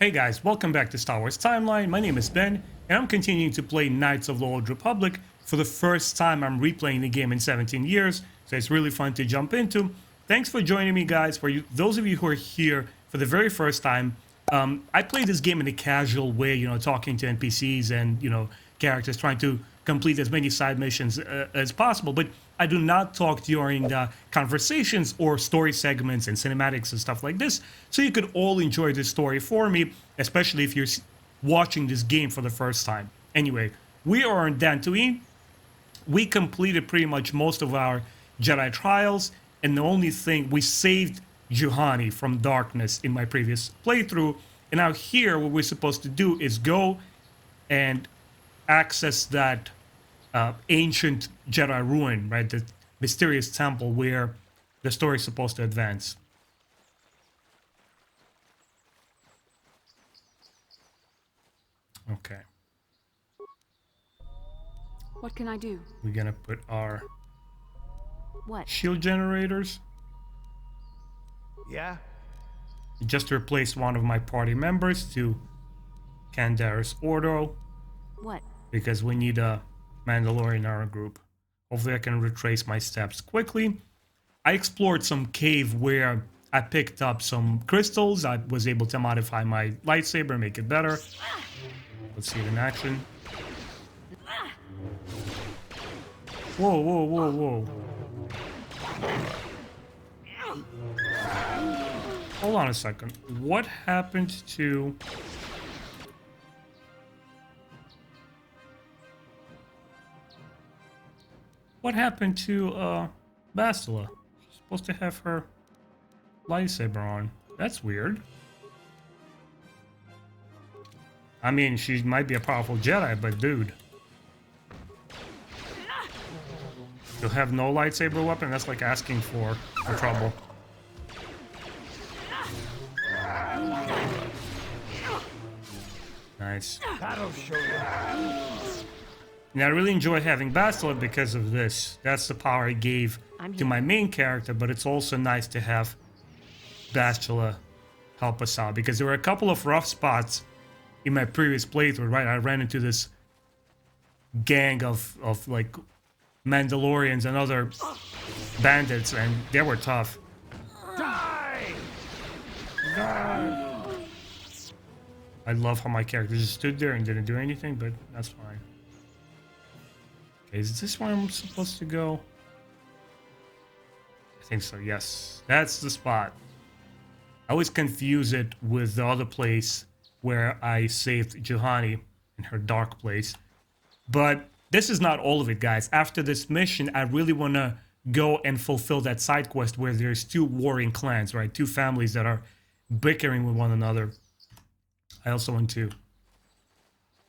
Hey guys, welcome back to Star Wars Timeline. My name is Ben, and I'm continuing to play Knights of the Old Republic. For the first time, I'm replaying the game in 17 years, so it's really fun to jump into. Thanks for joining me, guys. For you, those of you who are here for the very first time, I play this game in a casual way, talking to NPCs and, characters, trying to complete as many side missions as possible, but I do not talk during the conversations or story segments and cinematics and stuff like this, so you could all enjoy this story for me, especially if you're watching this game for the first time. Anyway, we are on Dantooine. We completed pretty much most of our Jedi trials, and the only thing, we saved Juhani from darkness in my previous playthrough, and now here what we're supposed to do is go and access that ancient Jedi ruin, right? The mysterious temple where the story is supposed to advance. Okay. What can I do? We're gonna put our Shield generators. Yeah? Just replaced one of my party members to Candaris Ordo. What? Because we need a Mandalorian in our group. Hopefully I can retrace my steps quickly. I explored some cave where I picked up some crystals. I was able to modify my lightsaber and make it better. Let's see it in action. Whoa, whoa, whoa, whoa. Hold on a second. What happened to... What happened to Bastila? She's supposed to have her lightsaber on. That's weird. I mean, she might be a powerful Jedi, but dude. You'll have no lightsaber weapon? That's like asking for trouble. Nice. That'll show you. And I really enjoy having Bastila because of this. That's the power I gave to my main character, but it's also nice to have Bastila help us out, because there were a couple of rough spots in my previous playthrough, right? I ran into this gang of like Mandalorians and other bandits, and they were tough. Die! Die. I love how my character just stood there and didn't do anything, but that's fine. Okay, is this where I'm supposed to go? I think so, yes. That's the spot. I always confuse it with the other place where I saved Juhani in her dark place. But this is not all of it, guys. After this mission, I really want to go and fulfill that side quest where there's two warring clans, right? Two families that are bickering with one another. I also want to...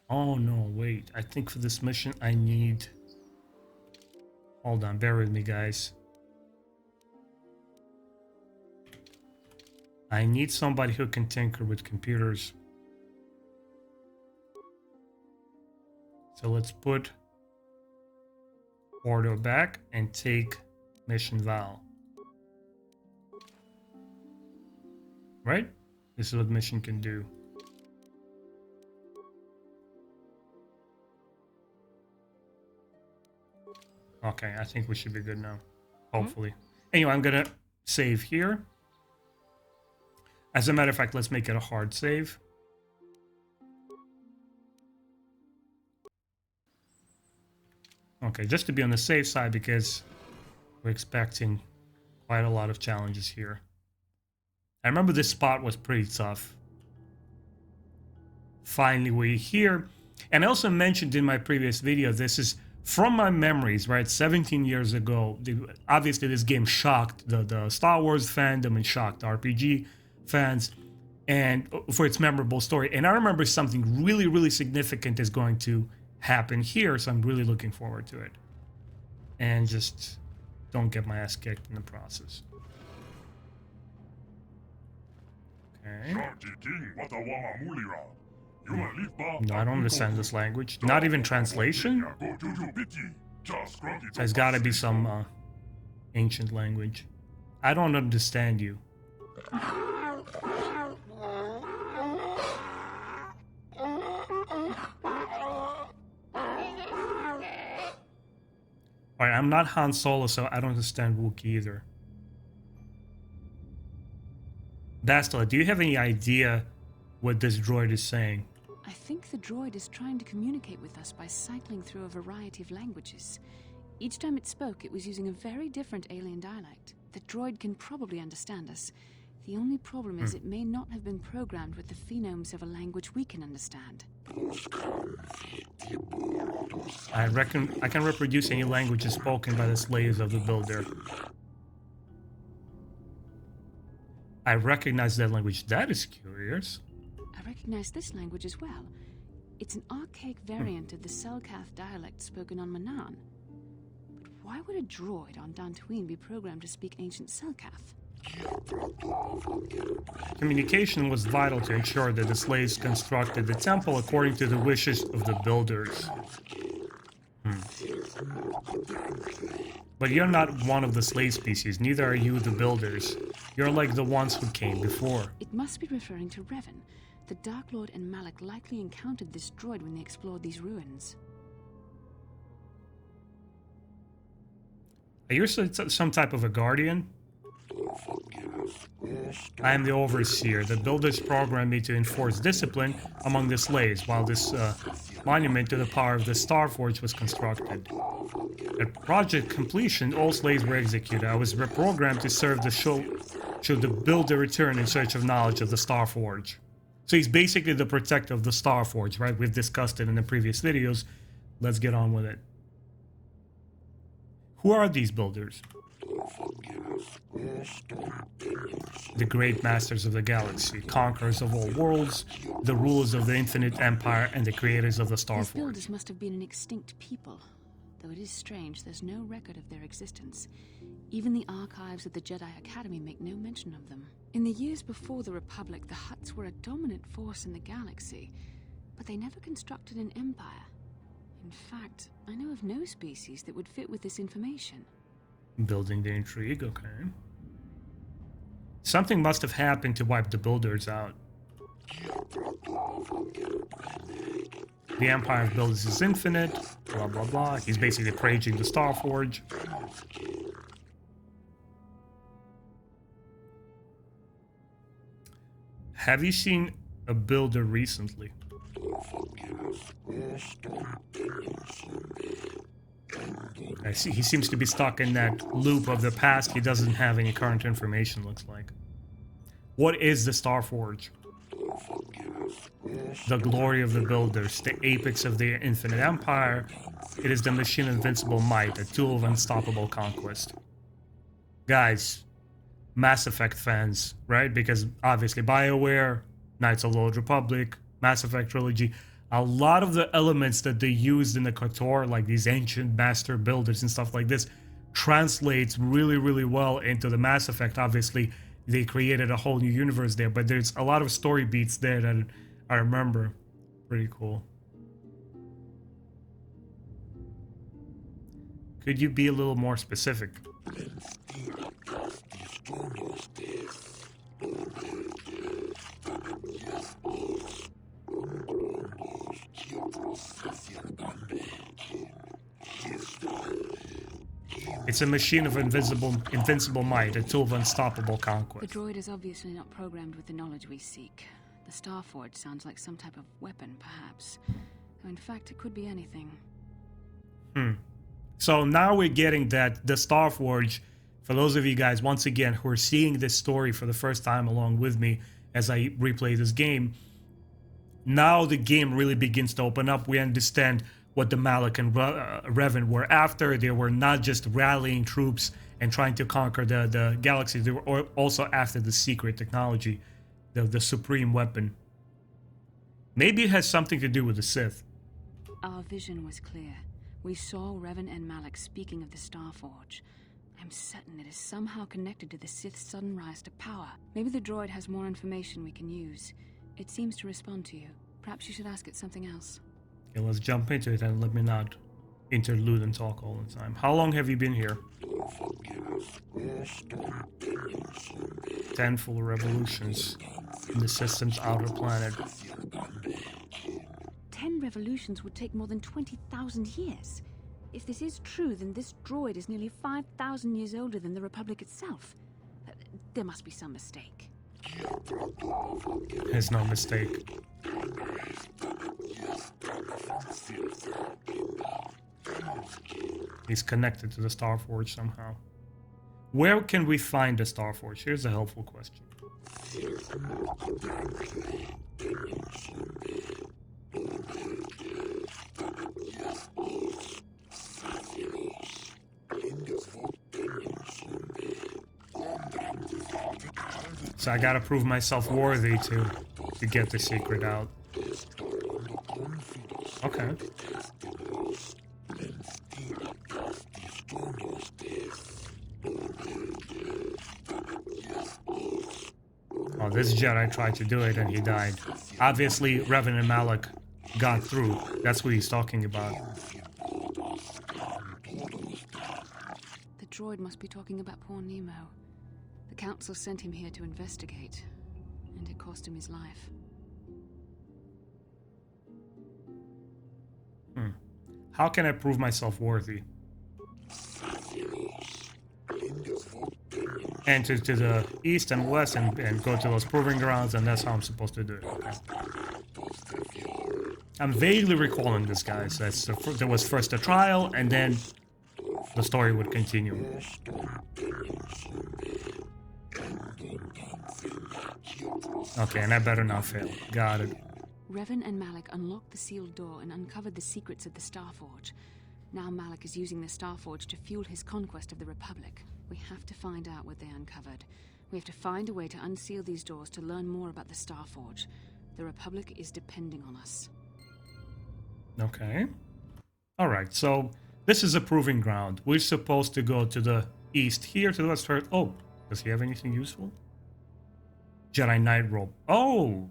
Oh, no, wait. I think for this mission, I need... Hold on, bear with me, guys. I need somebody who can tinker with computers. So let's put Ordo back and take Mission Val. Right? This is what mission can do. Okay, I think we should be good now. Hopefully. Anyway, I'm gonna save here. As a matter of fact, let's make it a hard save. Okay, just to be on the safe side, because we're expecting quite a lot of challenges here. I remember this spot was pretty tough. Finally, we're here. And I also mentioned in my previous video, this is from my memories, right? 17 years ago, obviously this game shocked the Star Wars fandom and shocked RPG fans, and for its memorable story. And I remember something really, really significant is going to happen here, so I'm really looking forward to it. And just don't get my ass kicked in the process. Okay. No, I don't understand this language. Not even translation? So it's gotta be some ancient language. I don't understand you. Alright, I'm not Han Solo, so I don't understand Wookiee either. Bastila, do you have any idea what this droid is saying? I think the droid is trying to communicate with us by cycling through a variety of languages. Each time it spoke, it was using a very different alien dialect. The droid can probably understand us. The only problem is it may not have been programmed with the phonemes of a language we can understand. I reckon I can reproduce any languages spoken by the slaves of the builder. I recognize that language. That is curious. I recognize this language as well. It's an archaic variant of the Selkath dialect spoken on Manan. But why would a droid on Dantooine be programmed to speak ancient Selkath? Communication was vital to ensure that the slaves constructed the temple according to the wishes of the builders. But you're not one of the slave species, neither are you the builders. You're like the ones who came before. It must be referring to Revan. The Dark Lord and Malak likely encountered this droid when they explored these ruins. Are you some type of a guardian? I am the overseer. The builders programmed me to enforce discipline among the slaves while this monument to the power of the Starforge was constructed. At project completion, all slaves were executed. I was reprogrammed to serve the should the builder return in search of knowledge of the Starforge. So he's basically the protector of the Starforge, right? We've discussed it in the previous videos. Let's get on with it. Who are these builders? The great masters of the galaxy, conquerors of all worlds, the rulers of the infinite empire, and the creators of the These Starforge. builders must have been an extinct people. Though it is strange, there's no record of their existence. Even the archives of the Jedi Academy make no mention of them. In the years before the Republic, the Hutts were a dominant force in the galaxy, but they never constructed an empire. In fact, I know of no species that would fit with this information. Building the intrigue, okay. Something must have happened to wipe the builders out. The empire of builders is infinite, blah blah blah. He's basically praising the Starforge. Have you seen a builder recently? I see. He seems to be stuck in that loop of the past. He doesn't have any current information, looks like. What is the Starforge? The glory of the builders, the apex of the infinite empire. It is the machine of invincible might, a tool of unstoppable conquest. Guys, Mass Effect fans, right? Because obviously BioWare, Knights of the Old Republic, Mass Effect trilogy, a lot of the elements that they used in the KOTOR, like these ancient master builders and stuff like this, translates really, really well into the Mass Effect. Obviously, they created a whole new universe there, but there's a lot of story beats there that I remember. Pretty cool. Could you be a little more specific? It's a machine of invincible might, a tool of unstoppable The conquest. droid is obviously not programmed with the knowledge we seek. The Starforge sounds like some type of weapon, perhaps. Though in fact, it could be anything. So now we're getting that the Starforge, for those of you guys, once again, who are seeing this story for the first time along with me as I replay this game, now the game really begins to open up. We understand what the Malak and Revan were after. They were not just rallying troops and trying to conquer the galaxy. They were also after the secret technology, the supreme weapon. Maybe it has something to do with the Sith. Our vision was clear. We saw Revan and Malak speaking of the Starforge. I'm certain it is somehow connected to the Sith's sudden rise to power. Maybe the droid has more information we can use. It seems to respond to you. Perhaps you should ask it something else. Okay, let's jump into it and let me not interlude and talk all the time. How long have you been here? 10 full revolutions in the system's outer planet. 10 revolutions would take more than 20,000 years. If this is true, then this droid is nearly 5,000 years older than the Republic itself. There must be some mistake. There's no mistake. He's connected to the Starforge somehow. Where can we find the Starforge? Here's a helpful question. So I gotta prove myself worthy to get the secret out. Okay. Oh, this Jedi tried to do it and he died. Obviously, Revan and Malak got through. That's what he's talking about. The droid must be talking about poor Nemo. The Council sent him here to investigate, and it cost him his life. How can I prove myself worthy? Enter to the east and west and go to those proving grounds, and that's how I'm supposed to do it. Okay. I'm vaguely recalling this, guys. There was first a trial, and then the story would continue. Okay, and I better not fail. Got it. Revan and Malak unlocked the sealed door and uncovered the secrets of the Starforge. Now Malak is using the Starforge to fuel his conquest of the Republic. We have to find out what they uncovered. We have to find a way to unseal these doors to learn more about the Starforge. The Republic is depending on us. Okay. Alright, so this is a proving ground. We're supposed to go to the east here, to the west. Oh, does he have anything useful? Jedi Knight robe. Oh!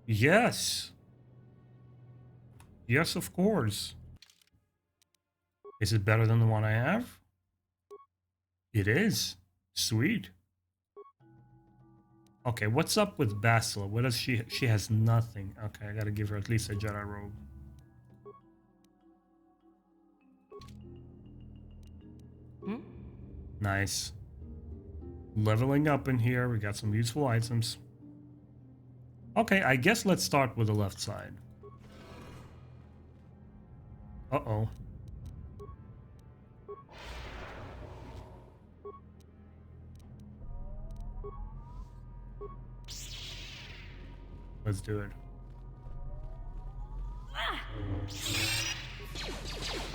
Yes! Yes, of course. Is it better than the one I have? It is. Sweet. Okay, what's up with Bastila? What does she... She has nothing. Okay, I gotta give her at least a Jedi robe. Nice. Leveling up in here. We got some useful items. Okay, I guess let's start with the left side. Uh-oh. Let's do it.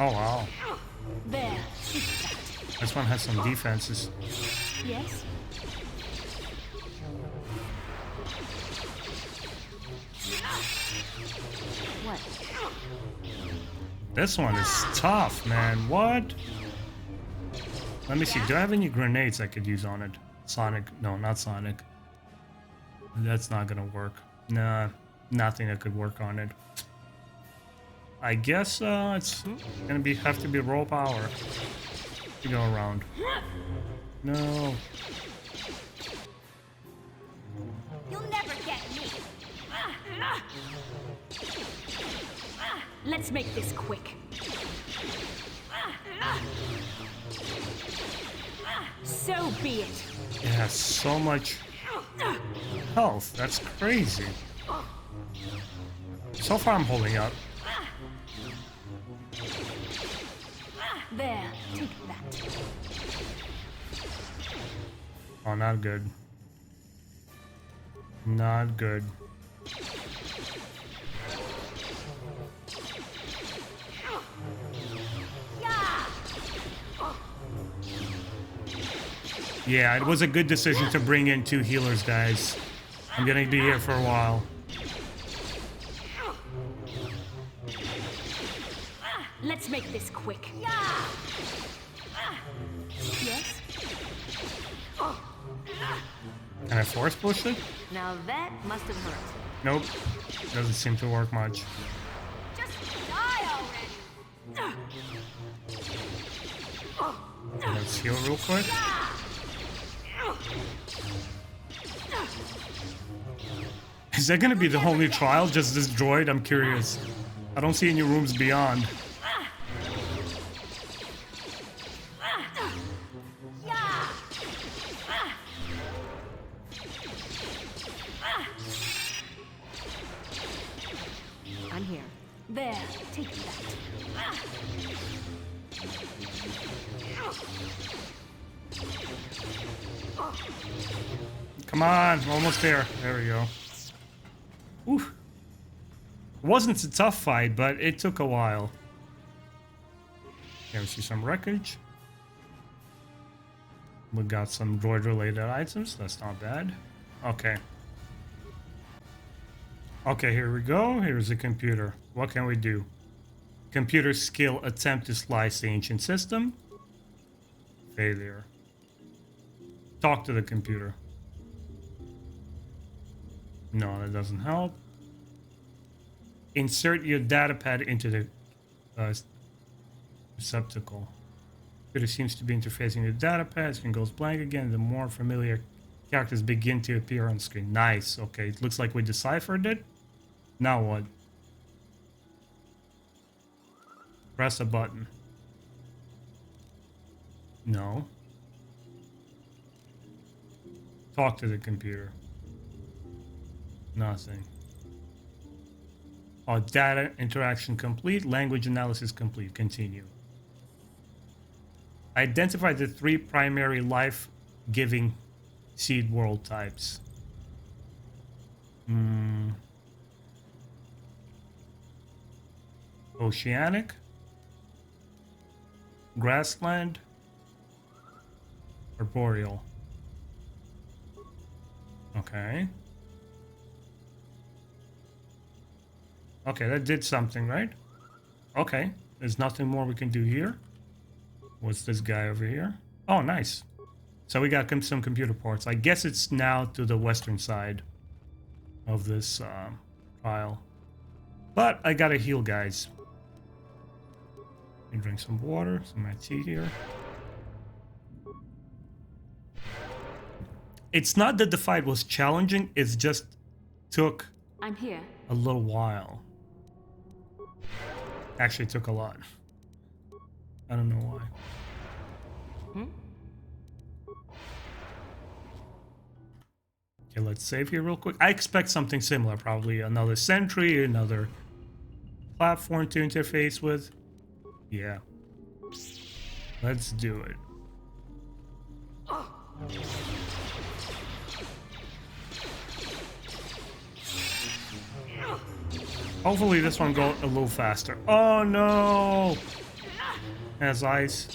Oh, wow. There. This one has some defenses. Yes? What? This one is tough, man. What? Let me see. Do I have any grenades I could use on it? Sonic. No, not Sonic. That's not gonna work. Nah, nothing that could work on it. I guess it's gonna have to be raw power to go around. No. You'll never get me. Let's make this quick. So be it. It has so much health. That's crazy. So far, I'm holding up. There, take that. Oh, not good. Not good. Yeah, it was a good decision to bring in 2 healers, guys. I'm gonna be here for a while. Let's make this quick. Yes? Can I force push it? Now that must have hurt. Nope. Doesn't seem to work much. Just die already. Let's heal real quick. Is that gonna be the only trial? Just this droid? I'm curious. I don't see any rooms beyond. There, take that. Come on, we're almost there. There we go. Oof. It wasn't a tough fight, but it took a while. Here we see some wreckage. We got some droid-related items. That's not bad. Okay. Okay, here we go. Here's the computer. What can we do? Computer skill, attempt to slice the ancient system. Failure. Talk to the computer. No, that doesn't help. Insert your datapad into the receptacle. Computer seems to be interfacing with datapad. Screen goes blank again. The more familiar characters begin to appear on screen. Nice. Okay, it looks like we deciphered it. Now what? Press a button. No. Talk to the computer. Nothing. Oh, data interaction complete. Language analysis complete. Continue. Identify the 3 primary life-giving seed world types. Oceanic, grassland, arboreal. Okay. Okay, that did something, right? Okay, there's nothing more we can do here. What's this guy over here? Oh, nice. So we got some computer parts. I guess it's now to the western side of this file. But I gotta heal, guys. And drink some water, some of my tea here. It's not that the fight was challenging, it's just took I'm here. a little while. Actually, it took a lot. I don't know why. Okay, let's save here real quick. I expect something similar, probably another sentry, another platform to interface with. Yeah. Let's do it. Hopefully this one goes a little faster. Oh no! Has ice.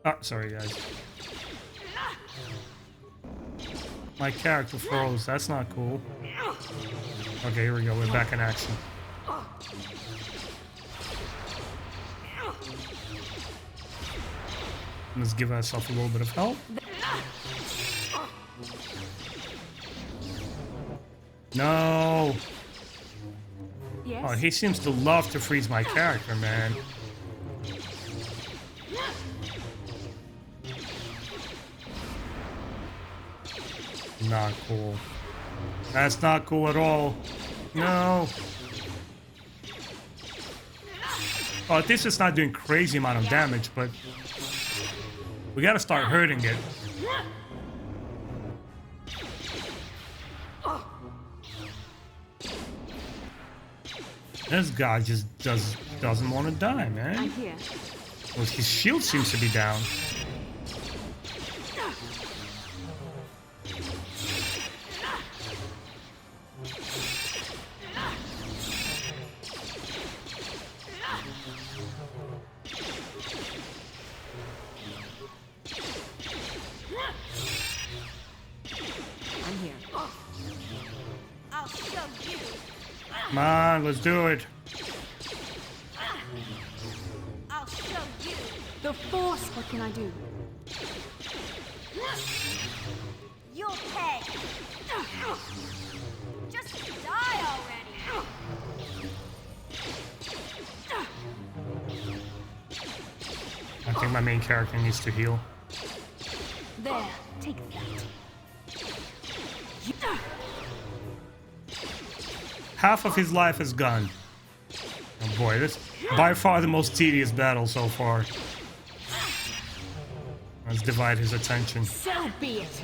Oh, sorry guys. My character froze. That's not cool. Okay, here we go. We're back in action. Let's give ourselves a little bit of help. No! Yes? Oh, he seems to love to freeze my character, man. Not cool. That's not cool at all. No! Oh, at least it's not doing crazy amount of damage, but we gotta start hurting it. This guy just doesn't want to die, man. I'm here. Well, his shield seems to be down. I'm here. I'll show you. Come on, let's do it. I'll show you. The Force, what can I do? You'll pay. Just die already. I think my main character needs to heal. There, take that. Half of his life is gone. Oh boy, this by far the most tedious battle so far. Let's divide his attention. So be it.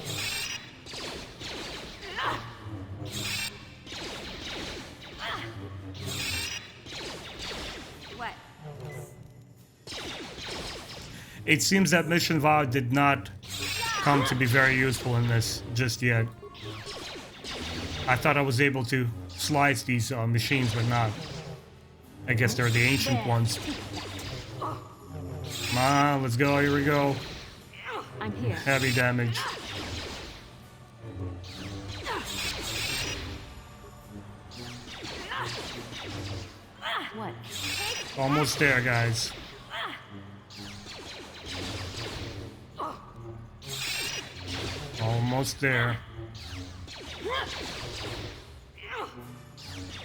It seems that Mission Vow did not come to be very useful in this just yet. I thought I was able to slice these machines, but not. I guess they're the ancient ones. Come on, let's go. Here we go. I'm here. Heavy damage. What? Almost there, guys. Almost there.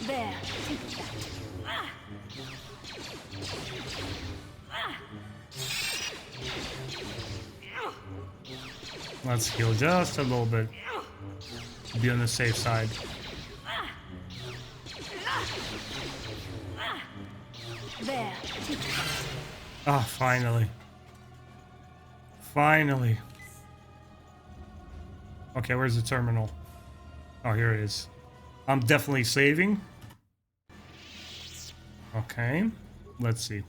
There. Let's heal just a little bit. Be on the safe side. There. Ah, finally. Finally. Okay, where's the terminal? Oh, here it is. I'm definitely saving. Okay, let's see.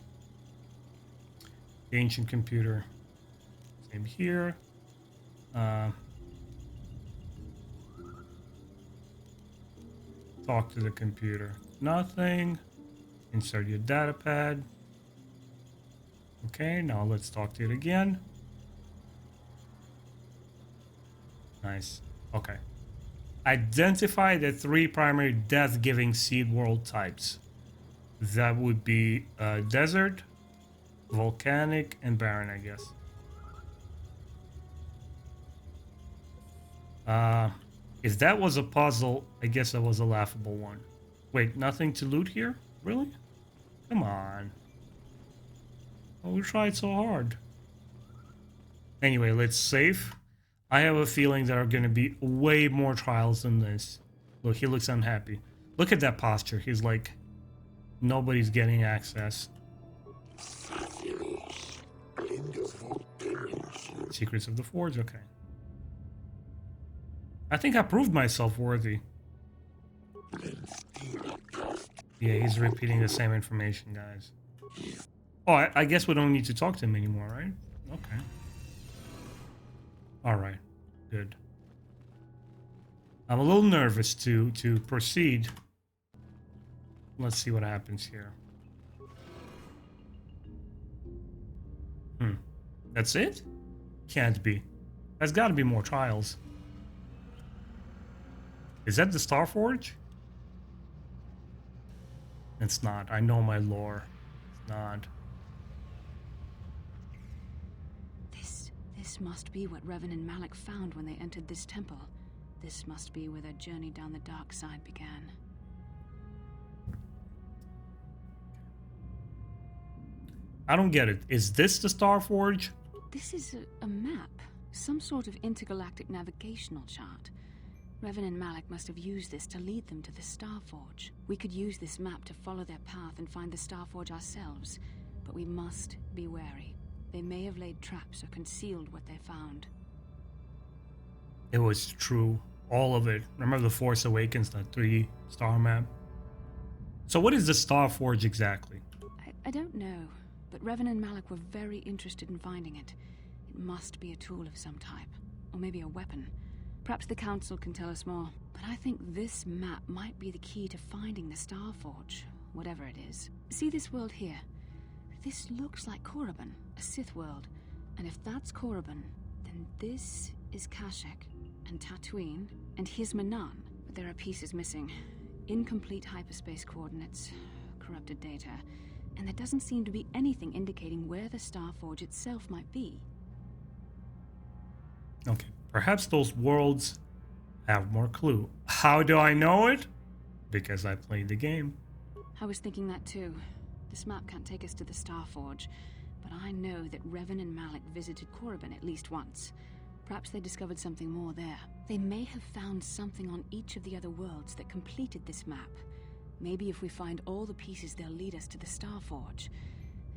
The ancient computer. Same here. Talk to the computer. Nothing. Insert your data pad. Okay, now let's talk to it again. Nice. Okay. Identify the 3 primary death-giving seed world types. That would be desert, volcanic, and barren, I guess. If that was a puzzle, I guess that was a laughable one. Wait, nothing to loot here? Really? Come on. Oh, we tried so hard. Anyway, let's save. I have a feeling there are going to be way more trials than this. Look, he looks unhappy. Look at that posture. He's like, nobody's getting access. Secrets of the Forge, okay. I think I proved myself worthy. Yeah, he's repeating the same information, guys. Oh, I guess we don't need to talk to him anymore, right? Okay. Alright, good. I'm a little nervous to proceed. Let's see what happens here. That's it? Can't be. There's gotta be more trials. Is that the Starforge? It's not. I know my lore. It's not. This must be what Revan and Malik found when they entered this temple. This must be where their journey down the dark side began. I don't get it. Is this the Starforge? This is a map. Some sort of intergalactic navigational chart. Revan and Malik must have used this to lead them to the Starforge. We could use this map to follow their path and find the Starforge ourselves, but we must be wary. They may have laid traps or concealed what they found. It was true. All of it. Remember the Force Awakens, that 3-star map? So what is the Starforge exactly? I don't know, but Revan and Malik were very interested in finding it. It must be a tool of some type, or maybe a weapon. Perhaps the Council can tell us more, but I think this map might be the key to finding the Starforge, whatever it is. See this world here? This looks like Korriban, a Sith world. And if that's Korriban, then this is Kashyyyk, and Dantooine, and here's Manan. But there are pieces missing. Incomplete hyperspace coordinates, corrupted data, and there doesn't seem to be anything indicating where the Starforge itself might be. Okay, perhaps those worlds have more clue. How do I know it? Because I played the game. I was thinking that too. This map can't take us to the Starforge, but I know that Revan and Malik visited Korriban at least once. Perhaps they discovered something more there. They may have found something on each of the other worlds that completed this map. Maybe if we find all the pieces, they'll lead us to the Starforge,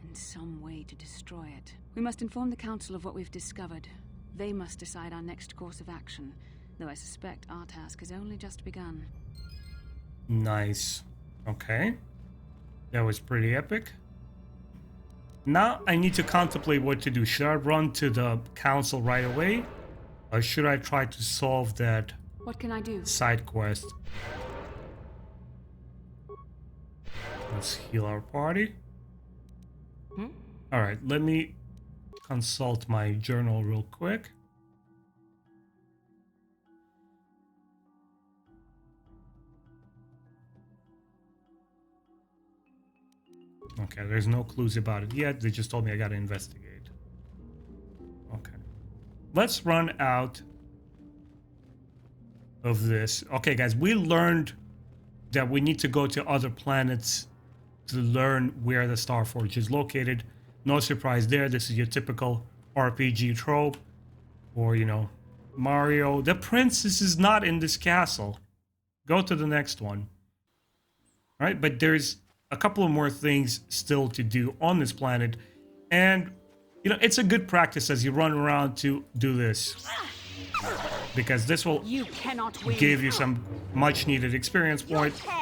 and some way to destroy it. We must inform the Council of what we've discovered. They must decide our next course of action, though I suspect our task has only just begun. Nice. Okay. That was pretty epic. Now I need to contemplate what to do. Should I run to the council right away? Or should I try to solve that What can I do? side quest? Let's heal our party. Alright, let me consult my journal real quick. Okay, there's no clues about it yet. They just told me I gotta investigate. Okay. Let's run out of this. Okay, guys, we learned that we need to go to other planets to learn where the Starforge is located. No surprise there. This is your typical RPG trope. Or, you know, Mario. The princess is not in this castle. Go to the next one. All right, but there's a couple of more things still to do on this planet. And, you know, it's a good practice as you run around to do this. Because this will You cannot win. give you some much needed experience You'll points. pay.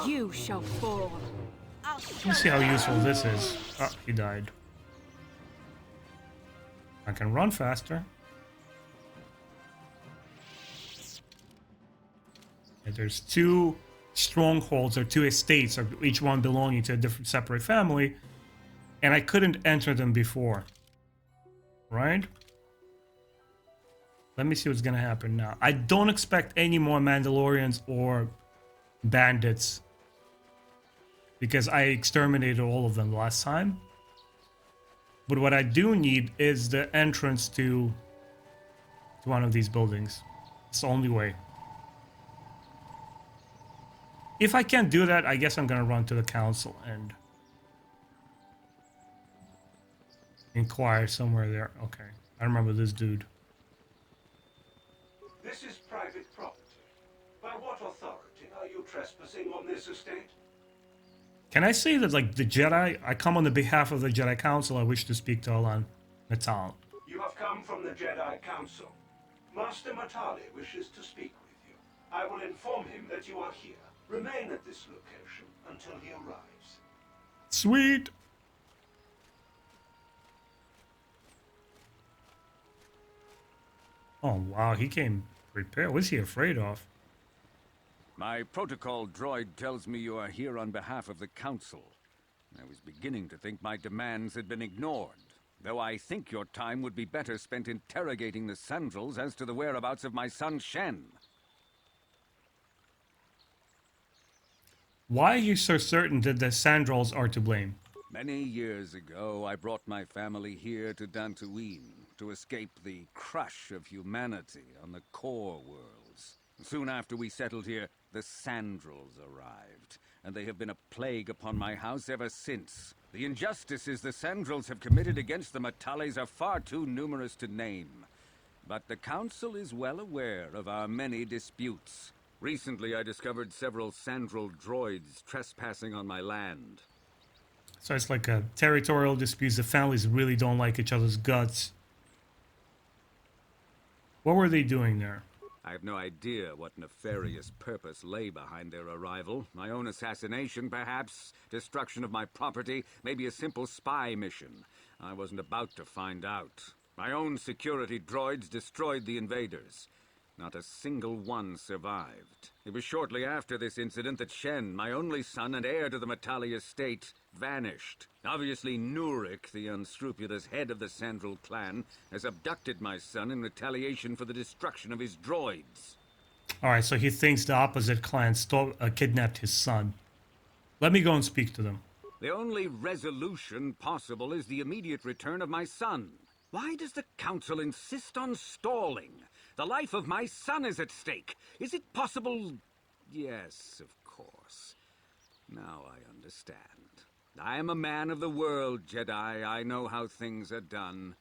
You shall fall. I'll Let's show see how you. useful this is. Oh, he died. I can run faster. And there's two strongholds or two estates, or each one belonging to a different separate family, and I couldn't enter them before. Right? Let me see what's gonna happen now. I don't expect any more Mandalorians or bandits because I exterminated all of them last time. But what I do need is the entrance to one of these buildings. It's the only way. If I can't do that, I guess I'm gonna run to the council and inquire somewhere there. Okay, I remember this dude. This is private property. By what authority are you trespassing on this estate? Can I say that, like, the Jedi, I come on the behalf of the Jedi Council, I wish to speak to Alan Natal. You have come from the Jedi Council. Master Matales wishes to speak with you. I will inform him that you are here. Remain at this location until he arrives. Sweet! Oh, wow, he came prepared. What's he afraid of? My protocol droid tells me you are here on behalf of the Council. I was beginning to think my demands had been ignored, though I think your time would be better spent interrogating the Sandrels as to the whereabouts of my son Shen. Why are you so certain that the Sandrels are to blame? Many years ago, I brought my family here to Dantooine to escape the crush of humanity on the core worlds. Soon after we settled here, the Sandrels arrived, and they have been a plague upon my house ever since. The injustices the Sandrels have committed against the Matales are far too numerous to name. But the Council is well aware of our many disputes. Recently, I discovered several Sandrel droids trespassing on my land. So it's like a territorial dispute. The families really don't like each other's guts. What were they doing there? I have no idea what nefarious purpose lay behind their arrival. My own assassination, perhaps? Destruction of my property? Maybe a simple spy mission? I wasn't about to find out. My own security droids destroyed the invaders. Not a single one survived. It was shortly after this incident that Shen, my only son and heir to the Matali estate, vanished. Obviously, Nurik, the unscrupulous head of the Sandrel clan, has abducted my son in retaliation for the destruction of his droids. Alright, so he thinks the opposite clan kidnapped his son. Let me go and speak to them. The only resolution possible is the immediate return of my son. Why does the Council insist on stalling? The life of my son is at stake. Is it possible? Yes, of course. Now I understand. I am a man of the world, Jedi. I know how things are done.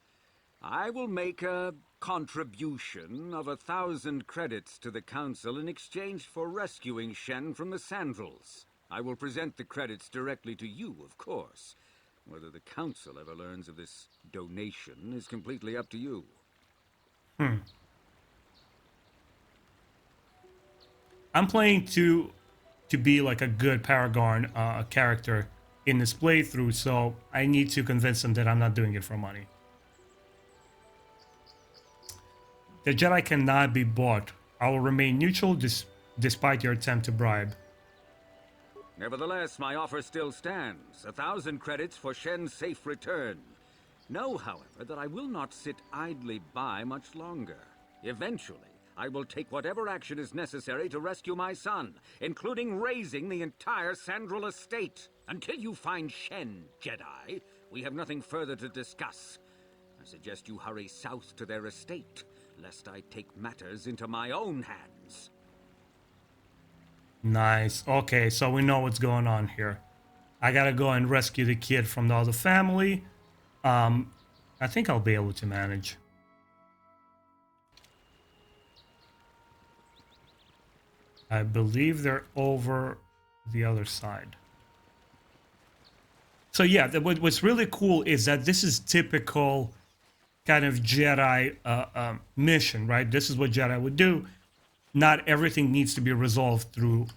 I will make a contribution of 1,000 credits to the Council in exchange for rescuing Shen from the Sandrels. I will present the credits directly to you, of course. Whether the Council ever learns of this donation is completely up to you. I'm planning to to be like a good Paragon character in this playthrough, so I need to convince them that I'm not doing it for money. The Jedi cannot be bought. I will remain neutral despite your attempt to bribe. Nevertheless, my offer still stands. 1,000 credits for Shen's safe return. Know, however, that I will not sit idly by much longer. Eventually, I will take whatever action is necessary to rescue my son, including razing the entire Sandral estate. Until you find Shen, Jedi, we have nothing further to discuss. I suggest you hurry south to their estate, lest I take matters into my own hands. Nice. Okay, so we know what's going on here. I gotta go and rescue the kid from the other family. I think I'll be able to manage. I believe they're over the other side. So yeah, what's really cool is that this is typical kind of Jedi mission, right? This is what Jedi would do. Not everything needs to be resolved through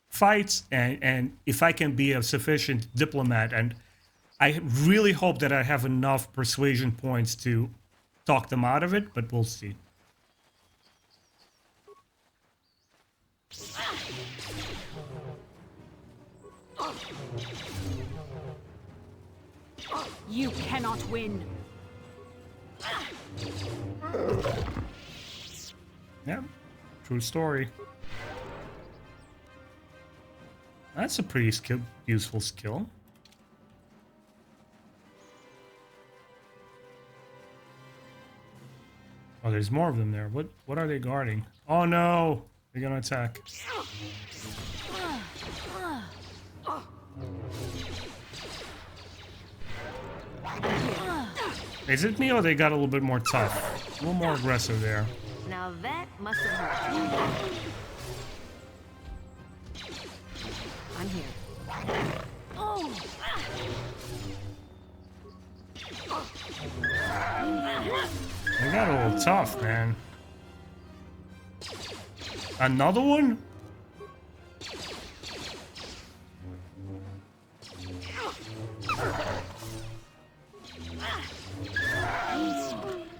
fights, and if I can be a sufficient diplomat, and I really hope that I have enough persuasion points to talk them out of it, but we'll see. You cannot win. Yeah, true story. That's a pretty useful skill. Oh, there's more of them there. What are they guarding? Oh no! They're gonna attack. Is it me or they got a little bit more tough? A little more aggressive there. Now that must have hurt. I'm here. Oh! They got a little tough, man. Another one?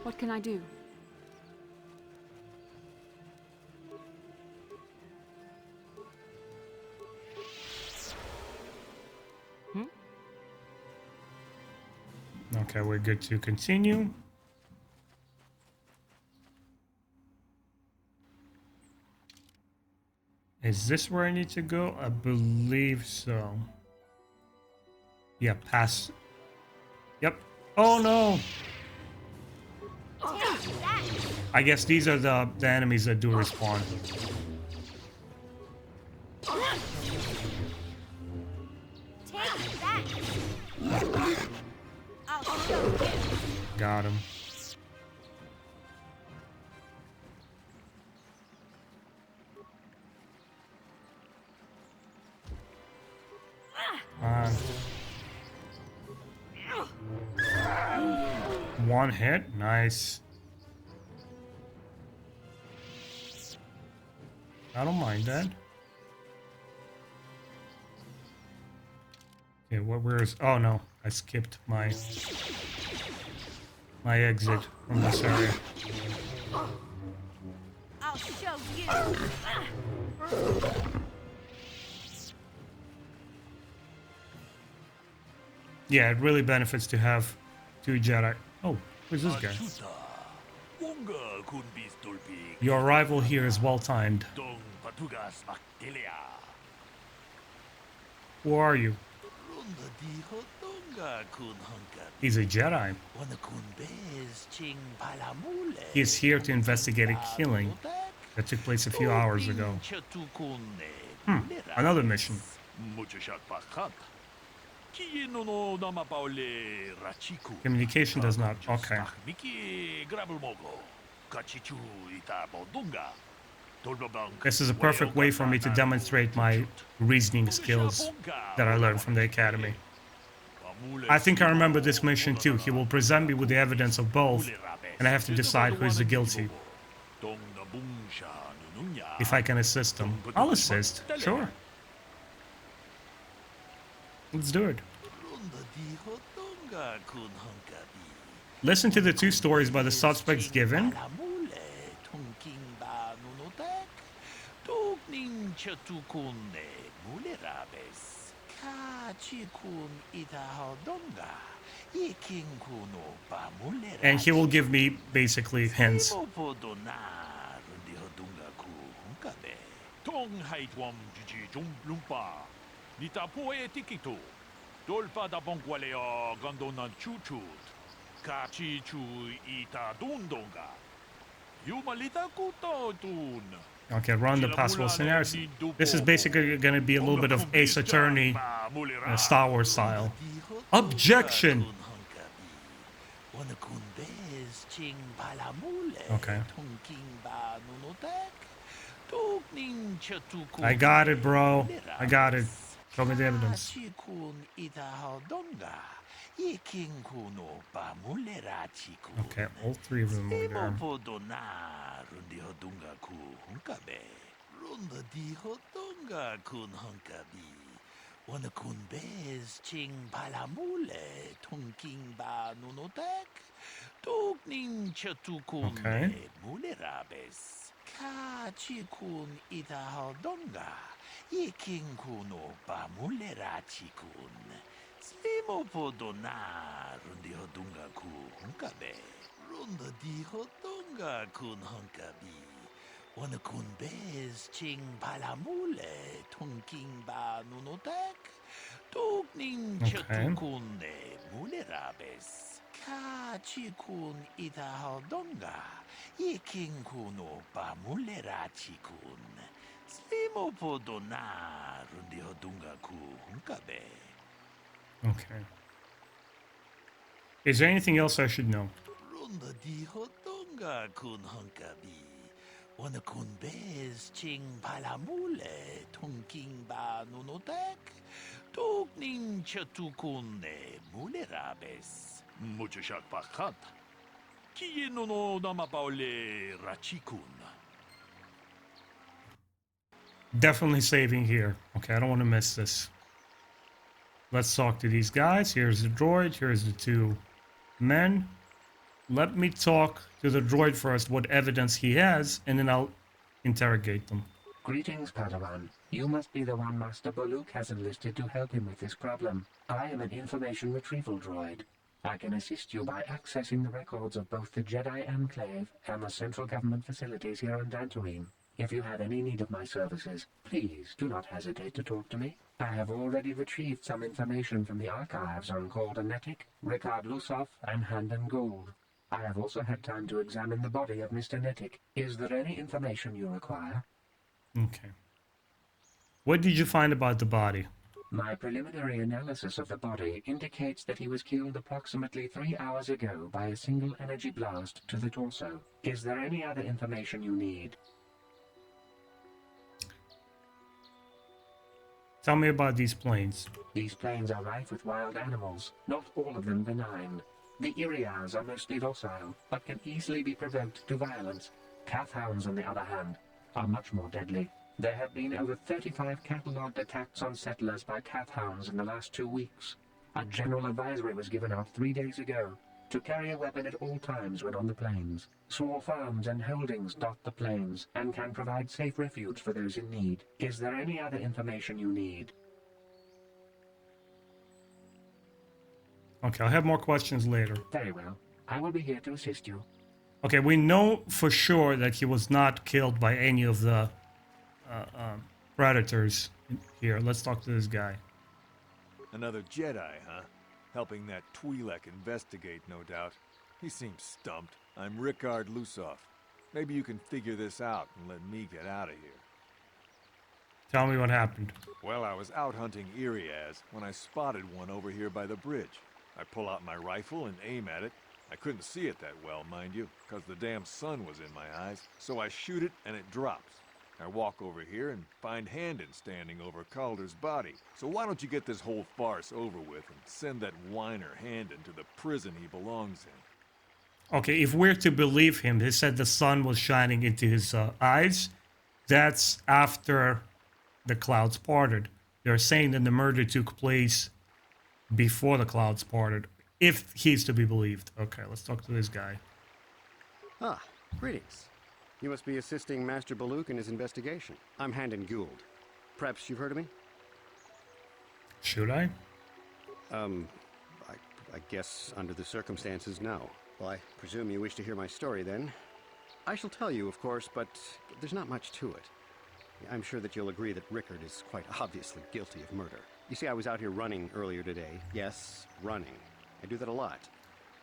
What can I do? Okay, we're good to continue. Is this where I need to go? I believe so. Yeah, pass. Yep. Oh no! I guess these are the enemies that do respawn. Take that! I'll show you. Got him. One hit, nice. I don't mind that. Okay, where's? Oh no, I skipped my exit from this area. I'll show you. Yeah, it really benefits to have two Jedi. Oh, who's this guy? Your arrival here is well timed. Who are you? He's a Jedi. He's here to investigate a killing that took place a few hours ago. Another mission. Communication does not. Okay. This is a perfect way for me to demonstrate my reasoning skills that I learned from the academy. I think I remember this mission too. He will present me with the evidence of both, and I have to decide who is the guilty. If I can assist him. I'll assist. Sure. Let's do it. Listen to the two stories by the suspects given. And he will give me basically hints. Okay, run the possible scenarios. This is basically going to be a little bit of Ace Attorney, Star Wars style. Objection! Okay. I got it, bro. I got it. Show me the evidence. Okay, all three of them are there. Okay. Okay. Is there anything else I should know? Definitely saving here. Okay, I don't want to miss this. Let's talk to these guys. Here's the droid. Here's the two men. Let me talk to the droid first, what evidence he has, and then I'll interrogate them. Greetings, Padawan. You must be the one Master Baluk has enlisted to help him with this problem. I am an information retrieval droid. I can assist you by accessing the records of both the Jedi Enclave and the central government facilities here on Dantooine. If you have any need of my services, please do not hesitate to talk to me. I have already retrieved some information from the archives on Netic, Ricard Lusov, and Handan Gould. I have also had time to examine the body of Mr. Netic. Is there any information you require? Okay. What did you find about the body? My preliminary analysis of the body indicates that he was killed approximately 3 hours ago by a single energy blast to the torso. Is there any other information you need? Tell me about these planes. These plains are rife with wild animals, not all of them benign. The Iriars are mostly docile, but can easily be provoked to violence. Calfhounds, on the other hand, are much more deadly. There have been over 35 catalogued attacks on settlers by calfhounds in the last 2 weeks. A general advisory was given out 3 days ago to carry a weapon at all times when on the plains. Small farms and holdings dot the plains and can provide safe refuge for those in need. Is there any other information you need? Okay, I'll have more questions later. Very well. I will be here to assist you. Okay, we know for sure that he was not killed by any of the predators here. Let's talk to this guy. Another Jedi, huh? Helping that Twi'lek investigate, no doubt. He seems stumped. I'm Ricard Lusov. Maybe you can figure this out and let me get out of here. Tell me what happened. Well, I was out hunting Iriaz when I spotted one over here by the bridge. I pull out my rifle and aim at it. I couldn't see it that well, mind you, because the damn sun was in my eyes. So I shoot it and it drops. I walk over here and find Handon standing over Calder's body. So why don't you get this whole farce over with and send that whiner Handon to the prison he belongs in? Okay, if we're to believe him, he said the sun was shining into his eyes. That's after the clouds parted. They're saying that the murder took place before the clouds parted, if he's to be believed. Okay, let's talk to this guy. Ah, greetings. You must be assisting Master Baluk in his investigation. I'm Handon Gould. Perhaps you've heard of me? Should I? I guess under the circumstances, no. Well, I presume you wish to hear my story then. I shall tell you, of course, but there's not much to it. I'm sure that you'll agree that Rickard is quite obviously guilty of murder. You see, I was out here running earlier today. Yes, running. I do that a lot.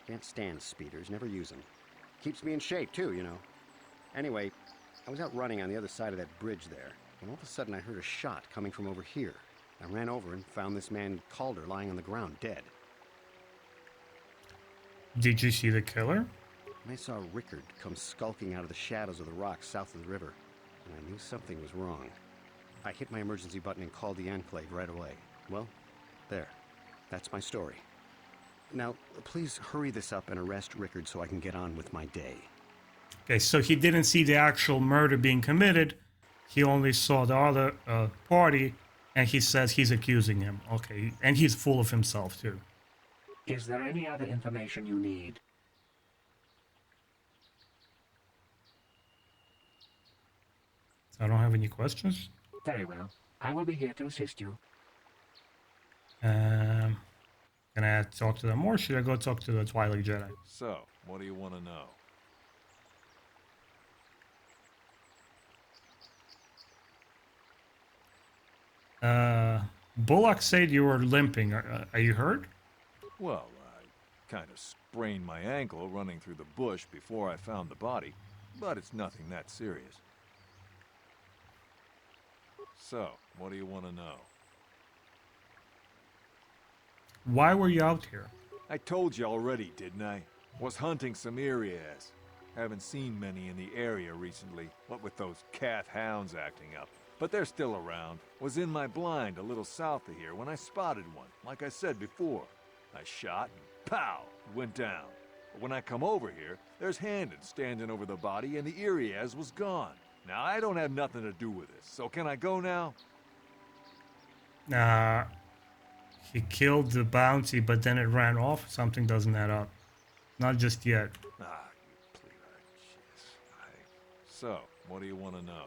Can't stand speeders, never use them. Keeps me in shape, too, you know. Anyway, I was out running on the other side of that bridge there, and all of a sudden I heard a shot coming from over here. I ran over and found this man Calder lying on the ground, dead. Did you see the killer? And I saw Rickard come skulking out of the shadows of the rocks south of the river, and I knew something was wrong. I hit my emergency button and called the Enclave right away. Well, there. That's my story. Now, please hurry this up and arrest Rickard so I can get on with my day. Okay, so he didn't see the actual murder being committed. He only saw the other party, and he says he's accusing him. Okay, and he's full of himself, too. Is there any other information you need? I don't have any questions. Very well. I will be here to assist you. Can I talk to them more? Should I go talk to the Twilight Jedi? So, what do you want to know? Bullock said you were limping. Are you hurt? Well, I kind of sprained my ankle running through the bush before I found the body, but it's nothing that serious. So, what do you want to know? Why were you out here? I told you already, didn't I? Was hunting some Irias. Haven't seen many in the area recently, what with those Cath hounds acting up. But they're still around. Was in my blind a little south of here when I spotted one, like I said before. I shot and pow, it went down. But when I come over here, there's Handon standing over the body and the Irias was gone. Now, I don't have nothing to do with this, so can I go now? He killed the bounty, but then it ran off. Something doesn't add up. Not just yet. You pleaser. Jeez. So, what do you want to know?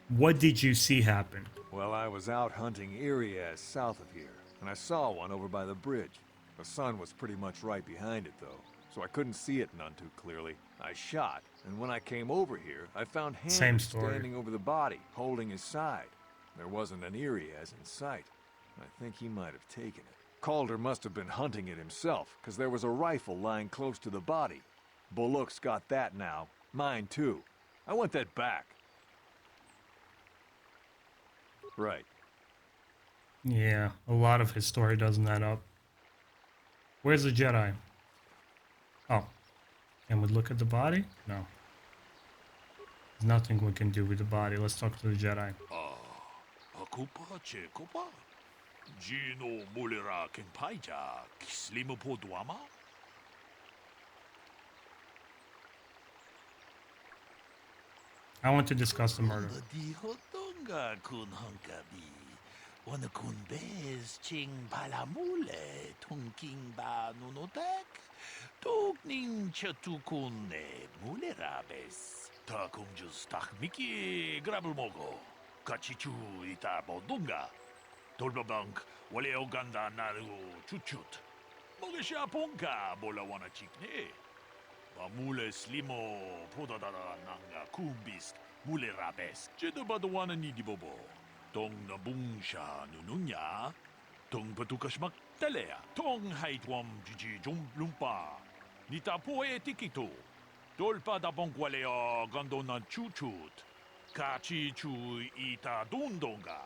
What did you see happen? Well, I was out hunting Irias south of here, and I saw one over by the bridge. The sun was pretty much right behind it, though, so I couldn't see it none too clearly. I shot, and when I came over here, I found Handon standing over the body, holding his side. There wasn't an Irias in sight. I think he might have taken it. Calder must have been hunting it himself, because there was a rifle lying close to the body. Bullock's got that now. Mine, too. I want that back. Right. Yeah, a lot of his story doesn't add up. Where's the Jedi? Oh. Can we look at the body? No. There's nothing we can do with the body. Let's talk to the Jedi. Akupa chekopa. Gino mulera kenpaija kislimu poduama. I want to discuss the murder. Dihotonga kun hunkabi. Wana kun bez ching palamule tunking ba nunotek. Tugning chatukune mulerabes. Ta kunjus takmiki grabulmogo. Kachichu ita bodunga. Tolbabank wale oganda naru chuchut. Mogesha ponka bola wana chikne. Bamule slimo podadara nanga kumbis mule rabes. Jedo badwana ni dibobo. Tong nabungsha nununya. Tong patukashmak talea. Tong haitwam jiji jum lumpa. Nita poe tikito. Tolpa da bonkwaleo gandona chuchut. Kachi chu ita dundonga.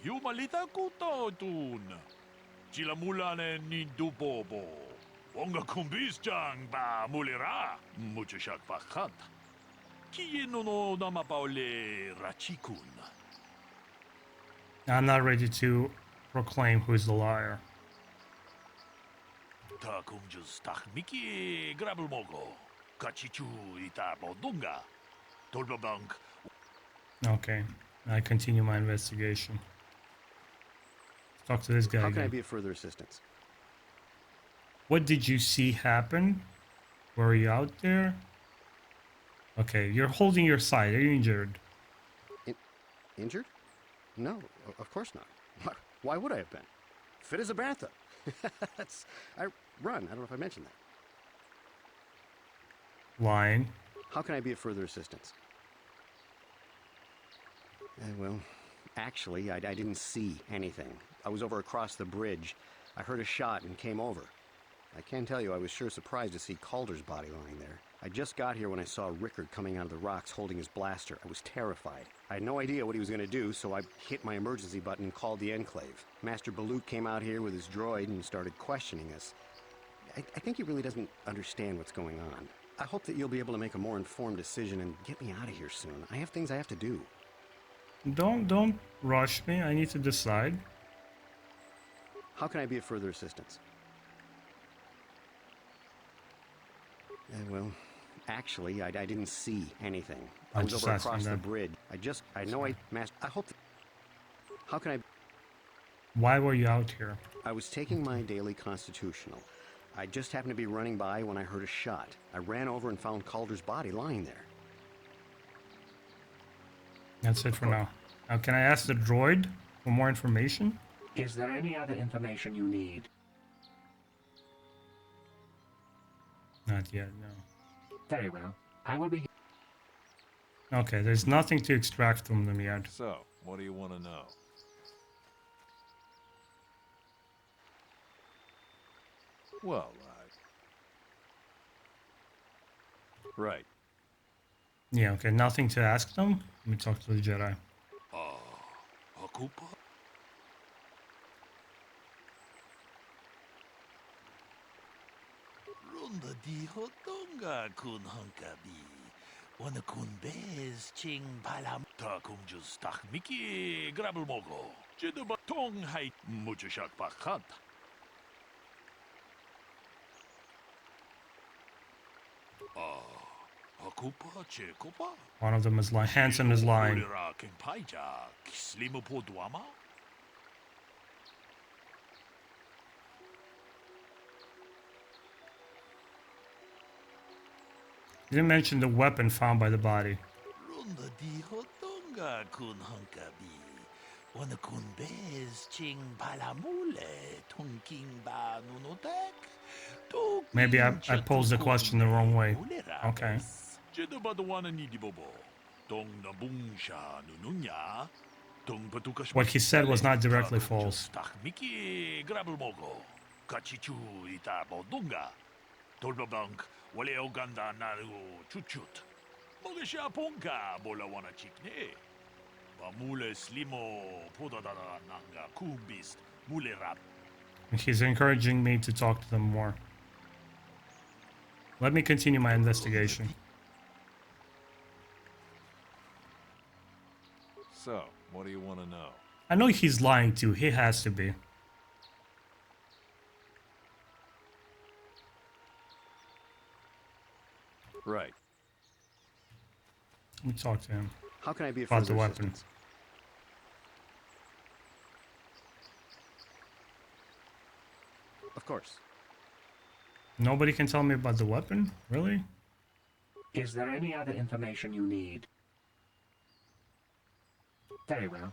Yumalita kuto tun. Chilamulane ni dubobo. Wonga kumbis jang ba mulira. Muchashak bakat. Kieno no namapaole rachikun. I'm not ready to proclaim who's the liar. Ta kung just tak miki grabel mogo. Kachichu ita bodunga. Tolbabank. Okay, I continue my investigation. Talk to this guy How can I again. be of further assistance? What did you see happen? Were you out there? Okay, you're holding your side. Are you injured? Injured? No, of course not. Why would I have been? Fit as a bantha. I run. I don't know if I mentioned that. Lying. How can I be of further assistance? Well, actually, I didn't see anything. I was over across the bridge. I heard a shot and came over. I can tell you I was sure surprised to see Calder's body lying there. I just got here when I saw Rickard coming out of the rocks holding his blaster. I was terrified. I had no idea what he was going to do, so I hit my emergency button and called the Enclave. Master Baluk came out here with his droid and started questioning us. I think he really doesn't understand what's going on. I hope that you'll be able to make a more informed decision and get me out of here soon. I have things I have to do. Don't rush me. I need to decide. How can I be of further assistance? Well, actually, I didn't see anything. I I'm was just over asking across the that. bridge. I know I hope how can I... Why were you out here? I was taking my daily constitutional. I just happened to be running by when I heard a shot. I ran over and found Calder's body lying there. That's it for now. Now, can I ask the droid for more information? Is there any other information you need? Not yet, no. Very well. I will be... Okay, there's nothing to extract from them yet. So, what do you want to know? Well, right. Yeah, okay, nothing to ask them. Let me talk to the Jedi. Hakupa. Runda di hotonga kun hankabi. Wana kun bez ching palam. Ta kung just tak miki grabel mogo. Jeda batong hai mujashak pakat. Hakupa chekopa. One of them is lying. Hanson is lying. Ulira king paija. Slimo podwama. You didn't mention the weapon found by the body. Runda di hotonga kun hankabi. Wana kun bez ching palamule. Tunking ba nunotek. Maybe I posed the question the wrong way. Okay. What he said was not directly false. He's encouraging me to talk to them more. Let me continue my investigation. So, what do you want to know? I know he's lying too. He has to be. Right. Let me talk to him How can I be of about the further weapon. assistance? Of course. Nobody can tell me about the weapon? Really? Is there any other information you need? Very well.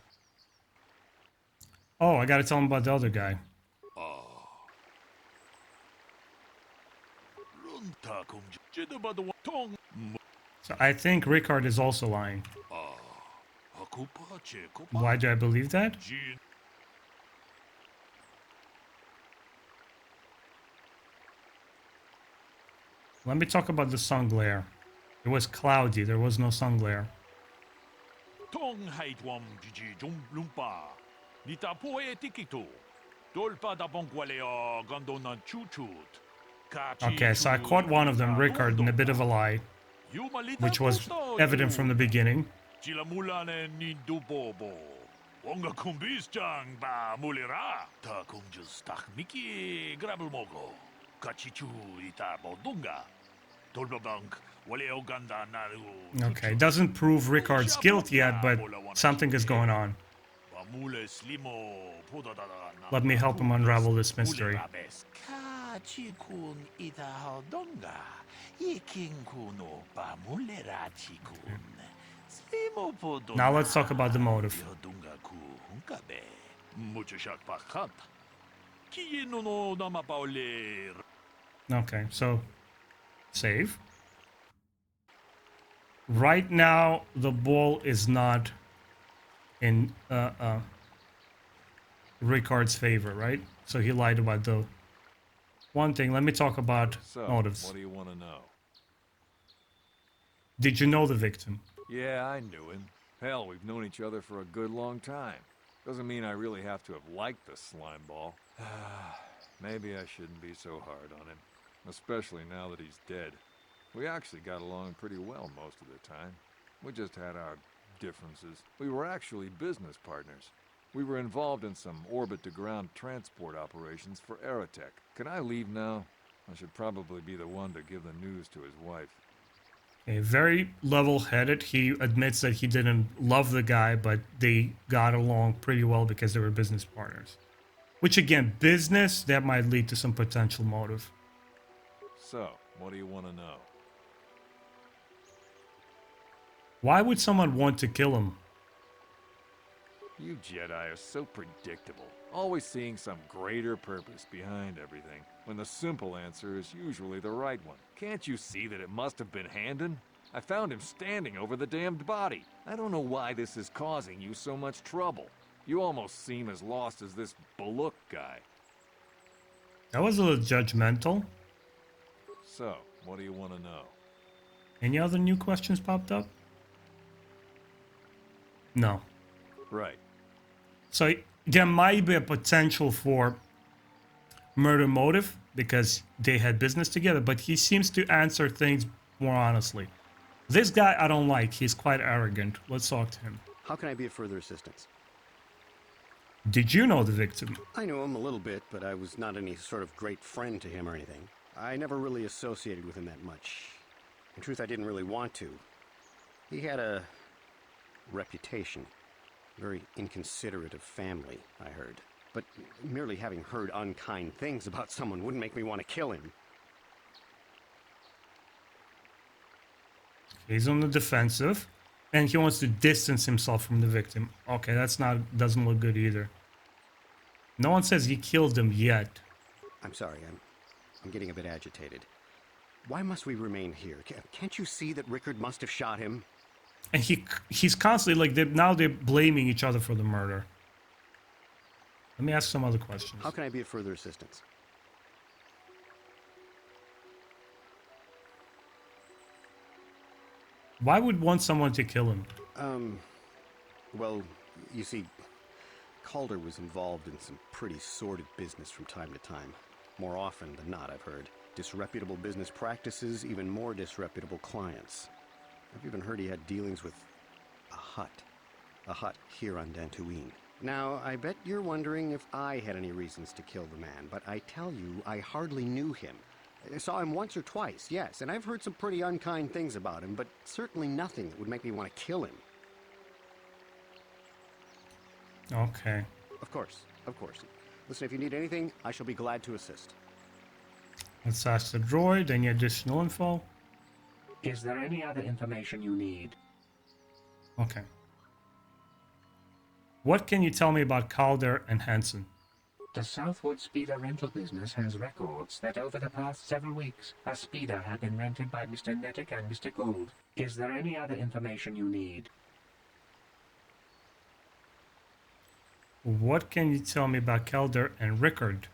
Oh, I gotta tell him about the other guy. So I think Rickard is also lying. Why do I believe that? Let me talk about the sun glare. It was cloudy, there was no sun glare. Okay, so I caught one of them, Rickard, in a bit of a lie, which was evident from the beginning. Wonga kumbis jang ba mulira. Ta kung just tak miki grabel mogo. Kachichu ita bodunga. Tolbabank wale oganda naru. Okay, doesn't prove Rickard's guilt yet, but something is going on. Bamule slimo podadada na. Let me help him unravel this mystery. Rabes. Kachikun ita hodonga. Yikinkuno bamule rachikun. Slimo podonga. Now let's talk about the motive. Yodunga ku hunkabe. Mucho shak pakat. Kiyeno no nama paule. Okay, so save. Right now, the ball is not in Rickard's favor, right? So he lied about the one thing. Let me talk about So, motives. what do you want to know? Did you know the victim? Yeah, I knew him. Hell, we've known each other for a good long time. Doesn't mean I really have to have liked the slime ball. Maybe I shouldn't be so hard on him. Especially now that he's dead. We actually got along pretty well most of the time. We just had our differences. We were actually business partners. We were involved in some orbit-to-ground transport operations for Aerotech. Can I leave now? I should probably be the one to give the news to his wife. Okay, very level-headed. He admits that he didn't love the guy, but they got along pretty well because they were business partners. Which again, business, that might lead to some potential motive. So, what do you want to know? Why would someone want to kill him? You Jedi are so predictable, always seeing some greater purpose behind everything, when the simple answer is usually the right one. Can't you see that it must have been Handon? I found him standing over the damned body. I don't know why this is causing you so much trouble. You almost seem as lost as this Baluk guy. That was a little judgmental. So, what do you want to know? Any other new questions popped up? No. Right. So there might be a potential for murder motive because they had business together, but he seems to answer things more honestly. This guy I don't like. He's quite arrogant. Let's talk to him. How can I be of further assistance? Did you know the victim? I knew him a little bit, but I was not any sort of great friend to him or anything. I never really associated with him that much. In truth, I didn't really want to. He had a reputation. Very inconsiderate of family, I heard. But merely having heard unkind things about someone wouldn't make me want to kill him. He's on the defensive, and he wants to distance himself from the victim. Okay, doesn't look good either. No one says he killed him yet. I'm sorry, I'm getting a bit agitated. Why must we remain here? Can't you see that Rickard must have shot him? And he's constantly like now they're blaming each other for the murder. Let me ask some other questions. How can I be of further assistance? Why would want someone to kill him? Well, you see, Calder was involved in some pretty sordid business from time to time. More often than not, I've heard. Disreputable business practices, even more disreputable clients. I've even heard he had dealings with a hut here on Dantooine. Now, I bet you're wondering if I had any reasons to kill the man, but I tell you, I hardly knew him. I saw him once or twice, yes, and I've heard some pretty unkind things about him, but certainly nothing that would make me want to kill him. Okay. Of course, of course. Listen, if you need anything, I shall be glad to assist. Let's ask the droid. Any additional info? Is there any other information you need? Okay. What can you tell me about Calder and Hansen? The Southwood Speeder rental business has records that over the past several weeks, a speeder had been rented by Mr. Nettic and Mr. Gould. Is there any other information you need? What can you tell me about Calder and Rickard?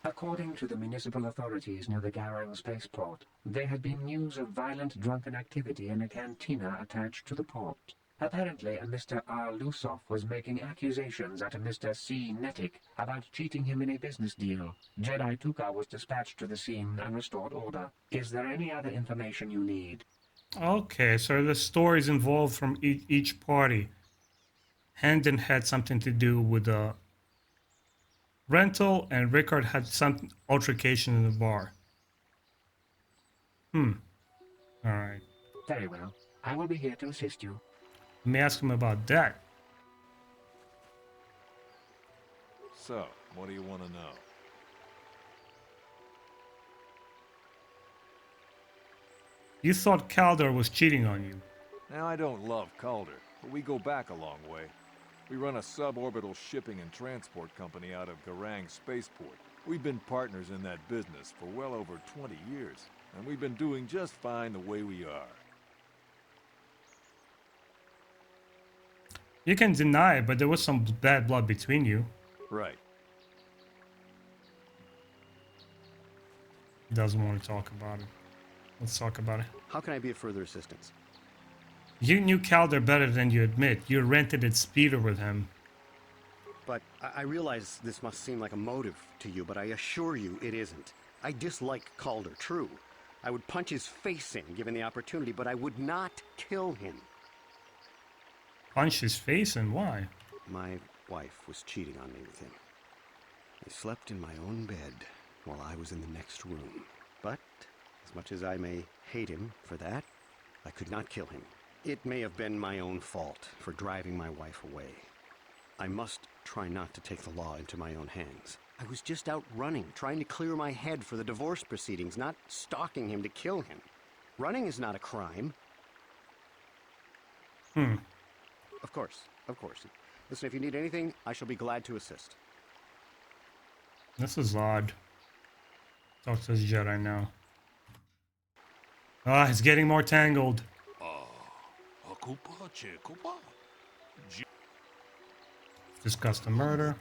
According to the municipal authorities near the Garrow spaceport, there had been news of violent drunken activity in a cantina attached to the port. Apparently, a Mr. R. Lusoff was making accusations at a Mr. C. Nettic about cheating him in a business deal. Jedi Tuka was dispatched to the scene and restored order. Is there any other information you need? Okay, so the stories involved from each party. Handon had something to do with Rental and Rickard had some altercation in the bar. Alright. Very well. I will be here to assist you. Let me ask him about that. So, what do you want to know? You thought Kaldor was cheating on you. Now, I don't love Calder, but we go back a long way. We run a suborbital shipping and transport company out of Garang Spaceport. We've been partners in that business for well over 20 years, and we've been doing just fine the way we are. You can deny it, but there was some bad blood between you. Right. He doesn't want to talk about it. Let's talk about it. How can I be of further assistance? You knew Kaldor better than you admit. You rented its speeder with him. But I realize this must seem like a motive to you, but I assure you it isn't. I dislike Calder, true. I would punch his face in, given the opportunity, but I would not kill him. Punch his face in? Why? My wife was cheating on me with him. I slept in my own bed while I was in the next room. But, as much as I may hate him for that, I could not kill him. It may have been my own fault for driving my wife away. I must try not to take the law into my own hands. I was just out running, trying to clear my head for the divorce proceedings, not stalking him to kill him. Running is not a crime. Of course, of course. Listen, if you need anything, I shall be glad to assist. This is odd. Talk to this Jedi now. Ah, it's getting more tangled. Discuss the murder.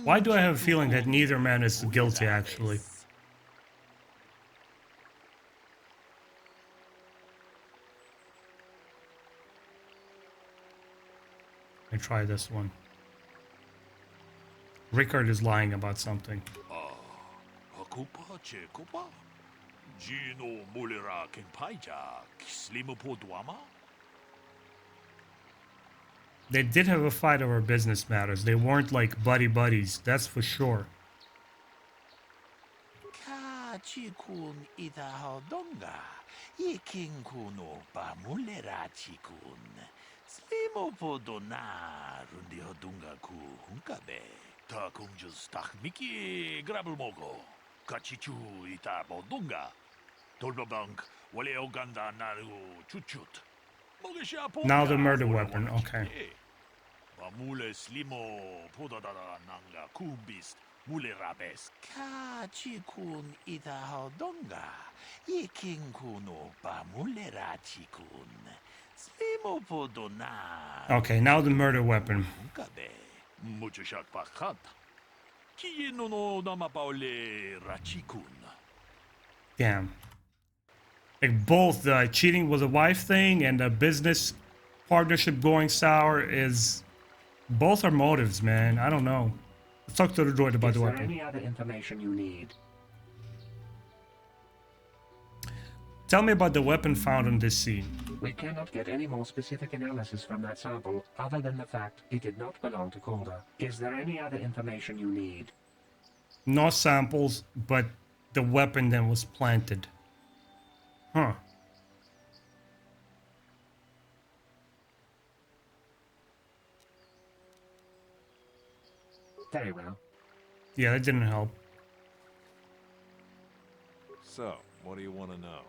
Why do I have a feeling that neither man is guilty, actually? I try this one. Rickard is lying about something. They did have a fight over business matters. They weren't like buddies, that's for sure. Now the murder weapon, okay. Okay, now the murder weapon. Damn. Like both the cheating with a wife thing and the business partnership going sour is... Both are motives, man. I don't know. Let's talk to the droid about the weapon. Is there any other information you need? Tell me about the weapon found on this scene. We cannot get any more specific analysis from that sample other than the fact it did not belong to Calder. Is there any other information you need? No samples, but the weapon then was planted. Huh. Very well. Yeah, that didn't help. So, what do you want to know?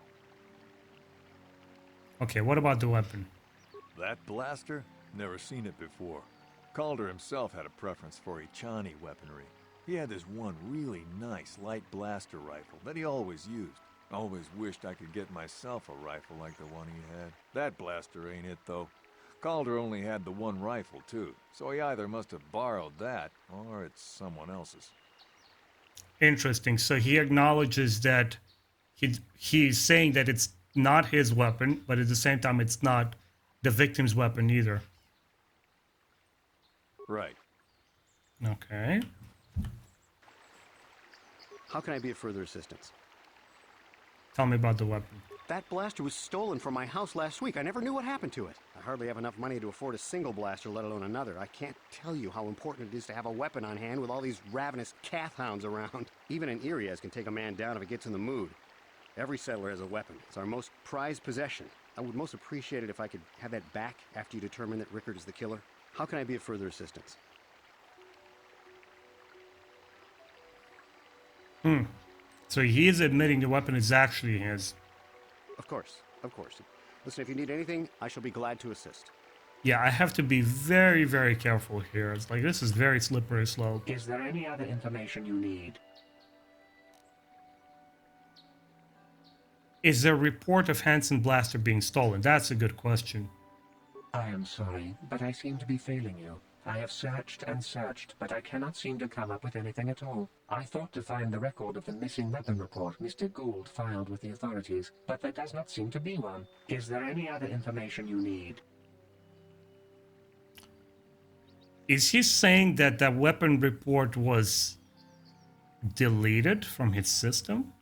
Okay, what about the weapon? That blaster? Never seen it before. Calder himself had a preference for Ichani weaponry. He had this one really nice light blaster rifle that he always used. Always wished I could get myself a rifle like the one he had. That blaster ain't it, though. Calder only had the one rifle, too, so he either must have borrowed that, or it's someone else's. Interesting. So he acknowledges that he's saying that it's not his weapon, but at the same time it's not the victim's weapon either. Right. Okay. How can I be of further assistance? Tell me about the weapon. That blaster was stolen from my house last week. I never knew what happened to it. I hardly have enough money to afford a single blaster, let alone another. I can't tell you how important it is to have a weapon on hand with all these ravenous cath hounds around. Even an Irias can take a man down if it gets in the mood. Every settler has a weapon. It's our most prized possession. I would most appreciate it if I could have that back after you determine that Rickard is the killer. How can I be of further assistance? So he is admitting the weapon is actually his. Of course, of course. Listen, if you need anything, I shall be glad to assist. Yeah, I have to be very, very careful here. It's like, this is very slippery slope. Is there any other information you need? Is there a report of Hansen Blaster being stolen? That's a good question. I am sorry, but I seem to be failing you. I have searched and searched, but I cannot seem to come up with anything at all. I thought to find the record of the missing weapon report Mr. Gould filed with the authorities, but there does not seem to be one. Is there any other information you need? Is he saying that that weapon report was deleted from his system?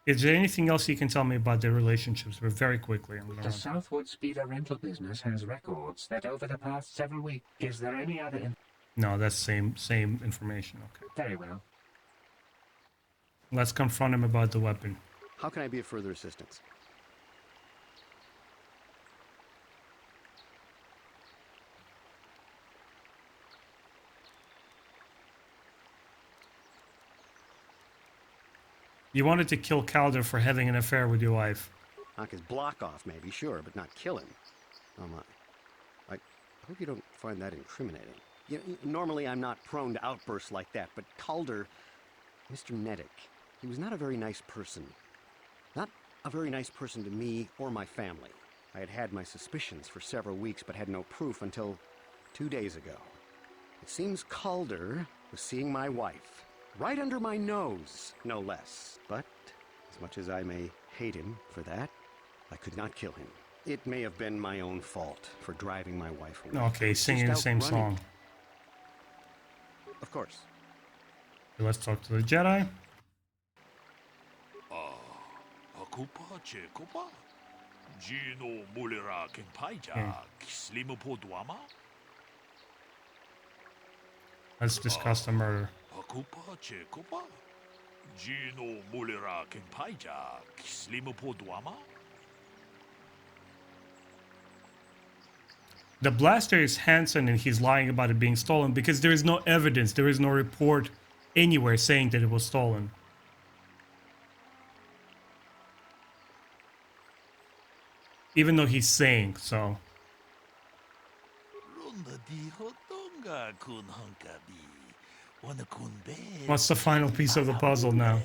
Is there anything else you can tell me about their relationships? Very quickly. The Southwood Speeder rental business has records that over the past several weeks. Is there any other No, that's same information. Okay. Very well. Let's confront him about the weapon. How can I be of further assistance? You wanted to kill Calder for having an affair with your wife. Knock his block off, maybe, sure, but not kill him. Oh my. I hope you don't find that incriminating. Normally I'm not prone to outbursts like that, but Calder, Mr. Neddick, he was not a very nice person. Not a very nice person to me or my family. I had had my suspicions for several weeks, but had no proof until 2 days ago. It seems Calder was seeing my wife. Right under my nose, no less. But, as much as I may hate him for that, I could not kill him. It may have been my own fault for driving my wife away. Okay, singing the same song. Of course. Let's talk to the Jedi. Akupa Chekopa? Gino Mulera Kenpaija, Slimo Duama? Let's discuss the murder. Akupa Chekopa? Gino Mulera Kenpaija, Slimo Duama? The blaster is Hansen and he's lying about it being stolen because there is no evidence, there is no report anywhere saying that it was stolen. Even though he's saying so. What's the final piece of the puzzle now?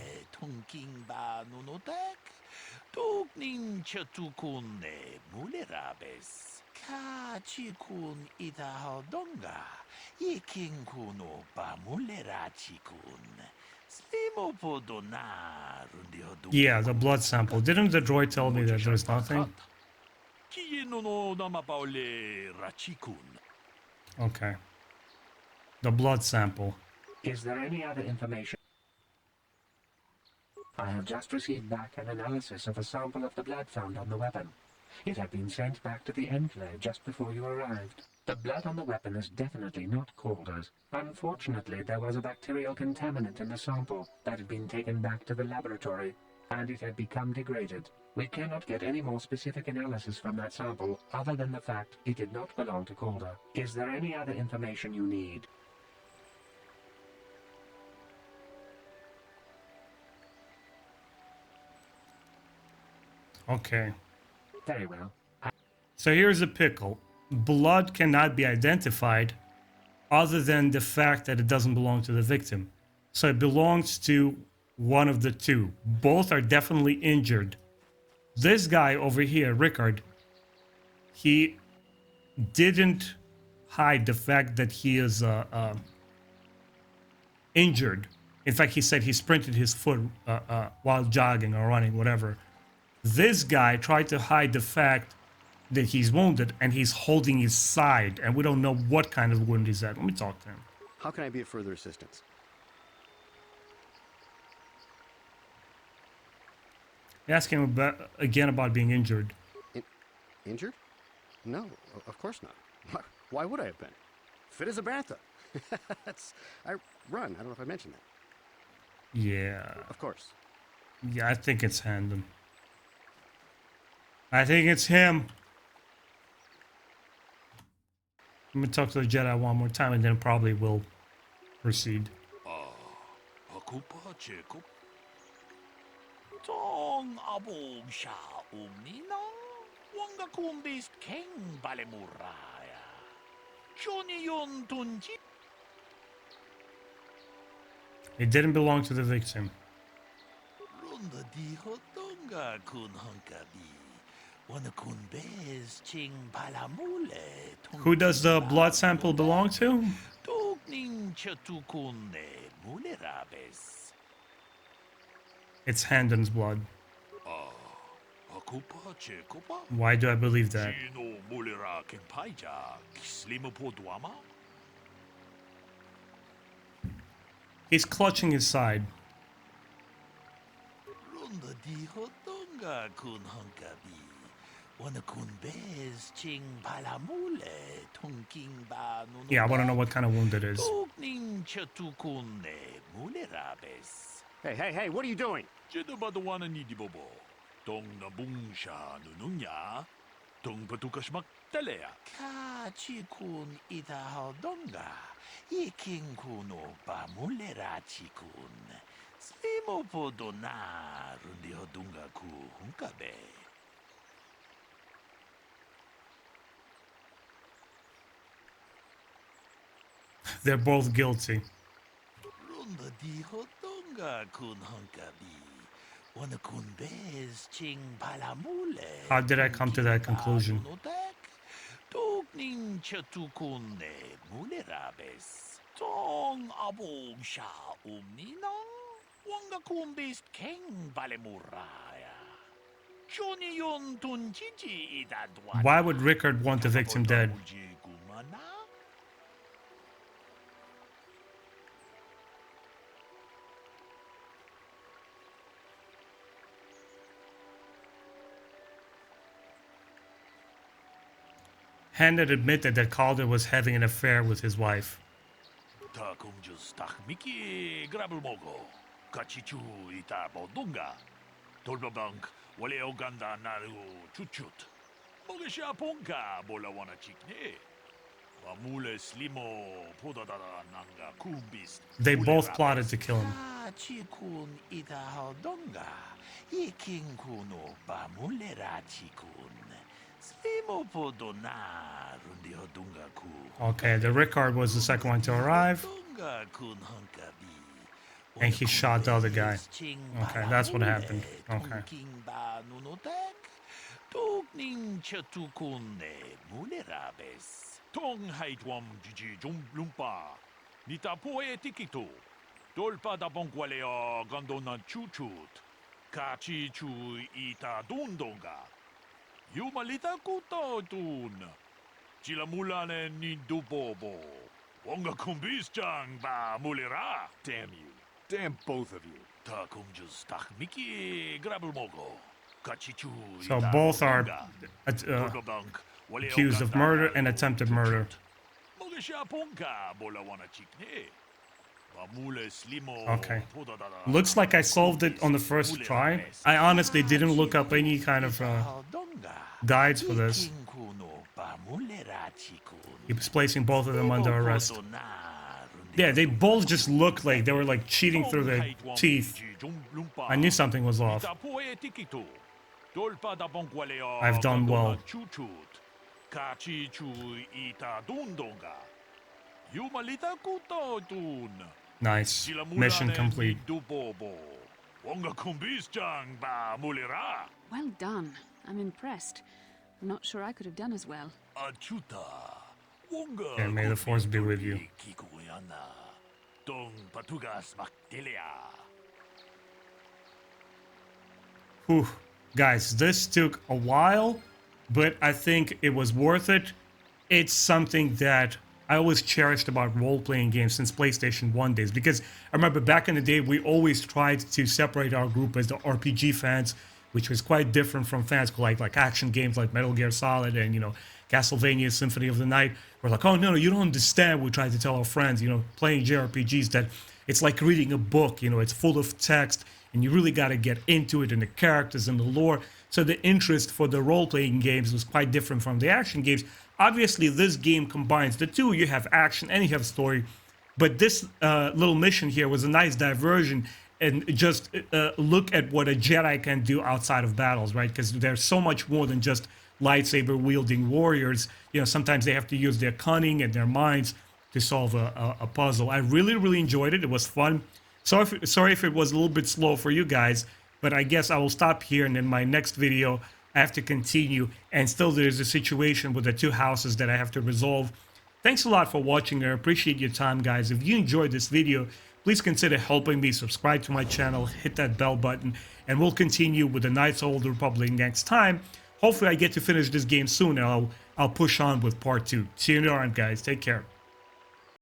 Yeah, the blood sample. Didn't the droid tell me that there's nothing? Okay. The blood sample. Is there any other information? I have just received back an analysis of a sample of the blood found on the weapon. It had been sent back to the Enclave just before you arrived. The blood on the weapon is definitely not Calder's. Unfortunately, there was a bacterial contaminant in the sample that had been taken back to the laboratory, and it had become degraded. We cannot get any more specific analysis from that sample other than the fact it did not belong to Calder. Is there any other information you need? Okay. Very well. So here's a pickle. Blood cannot be identified other than the fact that it doesn't belong to the victim. So it belongs to one of the two. Both are definitely injured. This guy over here, Rickard, he didn't hide the fact that he is injured. In fact, he said he sprinted his foot while jogging or running, whatever. This guy tried to hide the fact that he's wounded, and he's holding his side, and we don't know what kind of wound he's at. Let me talk to him. How can I be of further assistance? Ask him again about being injured. Injured? No, of course not. Why would I have been? Fit as a bantha. I run. I don't know if I mentioned that. Yeah. Of course. Yeah, I think it's Handon. I think it's him. Let me talk to the Jedi one more time, and then probably we'll proceed. Tong abog siya umninang wanga kumbis king balemuraya. Johnny yon tunji. It didn't belong to the victim. Runda di hotonga kun hunkabi. Wana kun bez ching palamule. Who does the blood sample belong to? Tugning chatukune mulerabes. It's Handon's blood. Why do I believe that? He's clutching his side. Yeah, I want to know what kind of wound it is. Hey, what are you doing? Tong nabungsha nununya, tong patukas magtalea. Kachikun itahaldonga, iking kuno pamulera chikun. Slimo podona, rundi hodunga ku hunkabe. They're both guilty. Runda di hodunga kun hunkabi. How did I come to that conclusion? Why would Rickard want the victim dead? Handon admitted that Calder was having an affair with his wife. They both plotted to kill him. Okay, the Rickard was the second one to arrive. And he shot the other guy. Okay, that's what happened. Okay. Yumalita kutotun. Chilamulane ni dubobo. Wonga kumbis ba mulera. Damn you. Damn both of you. Takumjus takmiki grabulmogo. Kachichu. So both are accused of murder and attempted murder. Okay. Looks like I solved it on the first try. I honestly didn't look up any kind of guides for this. He was placing both of them under arrest. Yeah, they both just looked like they were like cheating through their teeth. I knew something was off. I've done well. Nice. Mission complete. Well done. I'm impressed. I'm not sure I could have done as well. Okay, may the force be with you. tong patugas maktilia. Whew. Guys, this took a while, but I think it was worth it. It's something that I always cherished about role-playing games since PlayStation 1 days, because I remember back in the day, we always tried to separate our group as the RPG fans, which was quite different from fans who like action games like Metal Gear Solid and, Castlevania Symphony of the Night. We're like, oh, no, you don't understand. We tried to tell our friends, playing JRPGs, that it's like reading a book, it's full of text, and you really got to get into it, and the characters and the lore. So the interest for the role-playing games was quite different from the action games. Obviously, this game combines the two. You have action and you have story. But this little mission here was a nice diversion, and just look at what a Jedi can do outside of battles, right? Because there's so much more than just lightsaber-wielding warriors. Sometimes they have to use their cunning and their minds to solve a puzzle. I really, really enjoyed it. It was fun. Sorry if it was a little bit slow for you guys, but I guess I will stop here, and in my next video, I have to continue, and still there's a situation with the two houses that I have to resolve. Thanks a lot for watching. I appreciate your time, guys. If you enjoyed this video, please consider helping me subscribe to my channel, hit that bell button, and we'll continue with the Knights of the Old Republic next time. Hopefully I get to finish this game soon, and I'll push on with part 2. See you in the end, guys. Take care.